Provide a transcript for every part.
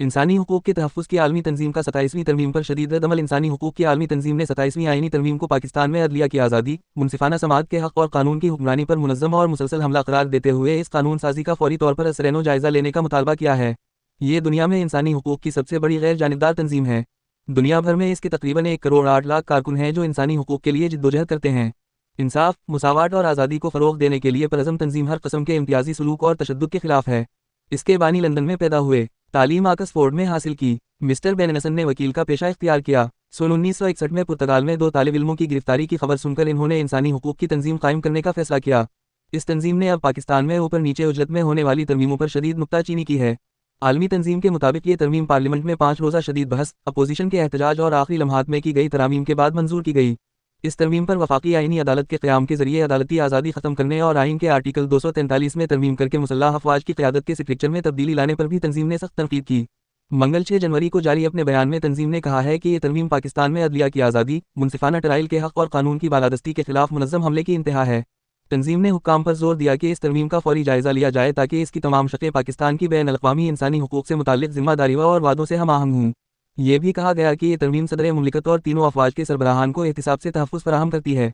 انسانی حقوق کے تحفظ کی عالمی تنظیم کا 27ویں ترمیم پر شدید رد عمل۔ انسانی حقوق کی عالمی تنظیم نے 27ویں آئینی ترمیم کو پاکستان میں عدلیہ کی آزادی، منصفانہ سماعت کے حق اور قانون کی حکمرانی پر منظم اور مسلسل حملہ قرار دیتے ہوئے اس قانون سازی کا فوری طور پر ازسرِنو جائزہ لینے کا مطالبہ کیا ہے۔ یہ دنیا میں انسانی حقوق کی سب سے بڑی غیر جانبدار تنظیم ہے۔ دنیا بھر میں اس کے تقریباً 1 کروڑ 8 لاکھ کارکن ہیں جو انسانی حقوق کے لیے جدوجہد کرتے ہیں۔ انصاف، مساوات اور آزادی کو فروغ دینے کے لیے پرعزم تنظیم ہر قسم کے امتیازی سلوک اور تشدد کے خلاف ہے۔ اس کے بانی لندن میں پیدا ہوئے، تعلیم آکسفورڈ میں حاصل کی۔ مسٹر بیننسن نے وکیل کا پیشہ اختیار کیا۔ سن 1961 میں پرتگال میں 2 طالب علموں کی گرفتاری کی خبر سن کر انہوں نے انسانی حقوق کی تنظیم قائم کرنے کا فیصلہ کیا۔ اس تنظیم نے اب پاکستان میں اوپر نیچے اجلت میں ہونے والی ترمیموں پر شدید نکتہ چینی کی ہے۔ عالمی تنظیم کے مطابق یہ ترمیم پارلیمنٹ میں 5 روزہ شدید بحث، اپوزیشن کے احتجاج اور آخری لمحات میں کی گئی ترامیم کے بعد منظور کی گئی۔ اس ترمیم پر وفاقی آئینی عدالت کے قیام کے ذریعے عدالتی آزادی ختم کرنے اور آئین کے آرٹیکل 243 میں ترمیم کر کے مسلح افواج کی قیادت کے اسٹرکچر میں تبدیلی لانے پر بھی تنظیم نے سخت تنقید کی۔ منگل 6 جنوری کو جاری اپنے بیان میں تنظیم نے کہا ہے کہ یہ ترمیم پاکستان میں عدلیہ کی آزادی، منصفانہ ٹرائل کے حق اور قانون کی بالادستی کے خلاف منظم حملے کی انتہا ہے۔ تنظیم نے حکام پر زور دیا کہ اس ترمیم کا فوری جائزہ لیا جائے تاکہ اس کی تمام شقیں پاکستان کی بین الاقوامی انسانی حقوق سے متعلق ذمہ داریوں اور وعدوں سے ہم آہنگ ہوں۔ یہ بھی کہا گیا کہ یہ ترمیم صدر مملکت اور تینوں افواج کے سربراہان کو احتساب سے تحفظ فراہم کرتی ہے۔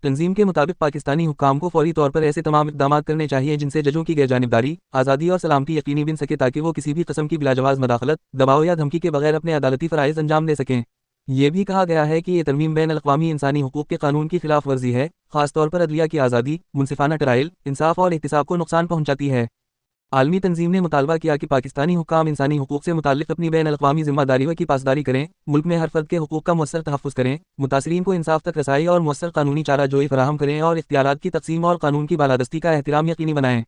تنظیم کے مطابق پاکستانی حکام کو فوری طور پر ایسے تمام اقدامات کرنے چاہیے جن سے ججوں کی غیر جانبداری، آزادی اور سلامتی یقینی بن سکے تاکہ وہ کسی بھی قسم کی بلاجواز مداخلت، دباؤ یا دھمکی کے بغیر اپنے عدالتی فرائض انجام دے سکیں۔ یہ بھی کہا گیا ہے کہ یہ ترمیم بین الاقوامی انسانی حقوق کے قانون کی خلاف ورزی ہے، خاص طور پر عدلیہ کی آزادی، منصفانہ ٹرائل، انصاف اور احتساب کو نقصان پہنچاتی ہے۔ عالمی تنظیم نے مطالبہ کیا کہ پاکستانی حکام انسانی حقوق سے متعلق اپنی بین الاقوامی ذمہ داریوں کی پاسداری کریں، ملک میں ہر فرد کے حقوق کا مؤثر تحفظ کریں، متاثرین کو انصاف تک رسائی اور مؤثر قانونی چارہ جوئی فراہم کریں اور اختیارات کی تقسیم اور قانون کی بالادستی کا احترام یقینی بنائیں۔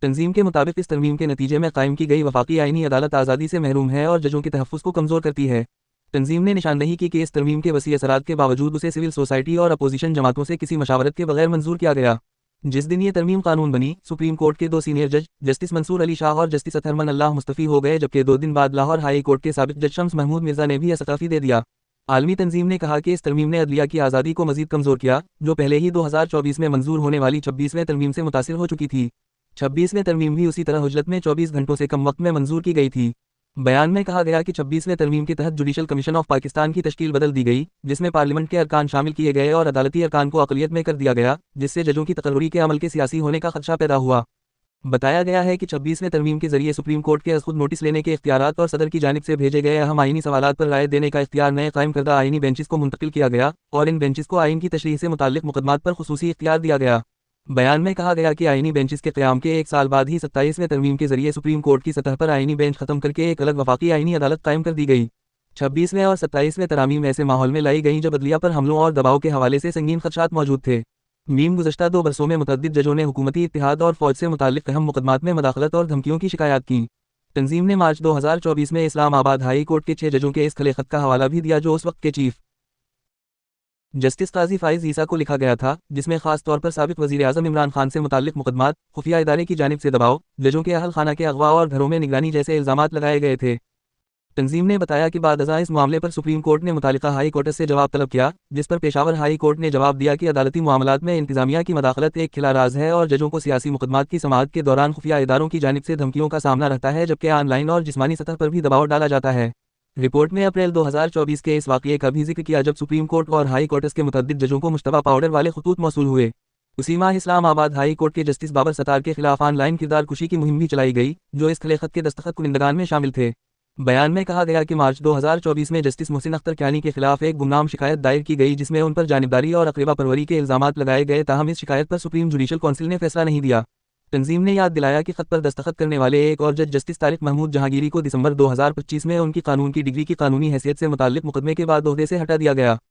تنظیم کے مطابق اس ترمیم کے نتیجے میں قائم کی گئی وفاقی آئینی عدالت آزادی سے محروم ہے اور ججوں کے تحفظ کو کمزور کرتی ہے۔ تنظیم نے نشاندہی کی کہ اس ترمیم کے وسیع اثرات کے باوجود اسے سول سوسائٹی اور اپوزیشن جماعتوں سے کسی مشاورت کے بغیر منظور کیا گیا۔ جس دن یہ ترمیم قانون بنی، سپریم کورٹ کے 2 سینئر جج، جسٹس منصور علی شاہ اور جسٹس اطہر من اللہ مستعفی ہو گئے، جبکہ 2 دن بعد لاہور ہائی کورٹ کے سابق جج شمس محمود مرزا نے بھی استعفی دے دیا۔ عالمی تنظیم نے کہا کہ اس ترمیم نے عدلیہ کی آزادی کو مزید کمزور کیا، جو پہلے ہی 2024 میں منظور ہونے والی 26ویں ترمیم سے متاثر ہو چکی تھی۔ 26ویں ترمیم بھی اسی طرح اجلت میں 24 گھنٹوں سے کم وقت میں منظور کی گئی تھی۔ بیان میں کہا گیا کہ 26ویں ترمیم کے تحت جوڈیشل کمیشن آف پاکستان کی تشکیل بدل دی گئی، جس میں پارلیمنٹ کے ارکان شامل کیے گئے اور عدالتی ارکان کو اقلیت میں کر دیا گیا، جس سے ججوں کی تقرری کے عمل کے سیاسی ہونے کا خدشہ پیدا ہوا۔ بتایا گیا ہے کہ 26ویں ترمیم کے ذریعے سپریم کورٹ کے از خود نوٹس لینے کے اختیارات اور صدر کی جانب سے بھیجے گئے اہم آئینی سوالات پر رائے دینے کا اختیار نئے قائم کردہ آئینی بینچز کو منتقل کیا گیا اور ان بینچز کو آئین کی تشریح سے متعلق مقدمات پر خصوصی اختیار دیا گیا۔ بیان میں کہا گیا کہ آئینی بینچز کے قیام کے 1 سال بعد ہی 27ویں ترمیم کے ذریعے سپریم کورٹ کی سطح پر آئینی بینچ ختم کر کے ایک الگ وفاقی آئینی عدالت قائم کر دی گئی۔ 26ویں اور 27ویں ترامیم ایسے ماحول میں لائی گئیں جب عدلیہ پر حملوں اور دباؤ کے حوالے سے سنگین خدشات موجود تھے۔ گزشتہ 2 برسوں میں متعدد ججوں نے حکومتی اتحاد اور فوج سے متعلق اہم مقدمات میں مداخلت اور دھمکیوں کی شکایات کیں۔ تنظیم نے مارچ 2024 میں اسلام آباد ہائی کورٹ کے 6 ججوں کے اس کھلے خط کا حوالہ بھی دیا جو اس وقت کے چیف جسٹس قاضی فائز عیسیٰ کو لکھا گیا تھا، جس میں خاص طور پر سابق وزیر اعظم عمران خان سے متعلق مقدمات، خفیہ ادارے کی جانب سے دباؤ، ججوں کے اہل خانہ کے اغوا اور گھروں میں نگرانی جیسے الزامات لگائے گئے تھے۔ تنظیم نے بتایا کہ بعد ازاں اس معاملے پر سپریم کورٹ نے متعلقہ ہائی کورٹ سے جواب طلب کیا، جس پر پشاور ہائی کورٹ نے جواب دیا کہ عدالتی معاملات میں انتظامیہ کی مداخلت ایک کھلا راز ہے اور ججوں کو سیاسی مقدمات کی سماعت کے دوران خفیہ اداروں کی جانب سے دھمکیوں کا سامنا رہتا ہے، جبکہ آن لائن اور جسمانی سطح پر بھی دباؤ ڈالا جاتا ہے۔ رپورٹ میں اپریل 2024 کے اس واقعے کا بھی ذکر کیا جب سپریم کورٹ اور ہائی کورٹس کے متعدد ججوں کو مشتبہ پاؤڈر والے خطوط موصول ہوئے۔ اسی ماہ اسلام آباد ہائی کورٹ کے جسٹس بابر ستار کے خلاف آن لائن کردار کشی کی مہم بھی چلائی گئی، جو اس کھلے خط کے دستخط کنندگان میں شامل تھے۔ بیان میں کہا گیا کہ مارچ 2024 میں جسٹس محسن اختر کیانی کے خلاف ایک گمنام شکایت دائر کی گئی جس میں ان پر جانبداری اور اقربا پروری کے الزامات لگائے گئے، تاہم اس شکایت پر سپریم جوڈیشل کونسل نے فیصلہ نہیں دیا۔ تنظیم نے یاد دلایا کہ خط پر دستخط کرنے والے ایک اور جج جسٹس طارق محمود جہانگیری کو دسمبر 2025 میں ان کی قانون کی ڈگری کی قانونی حیثیت سے متعلق مقدمے کے بعد عہدے سے ہٹا دیا گیا۔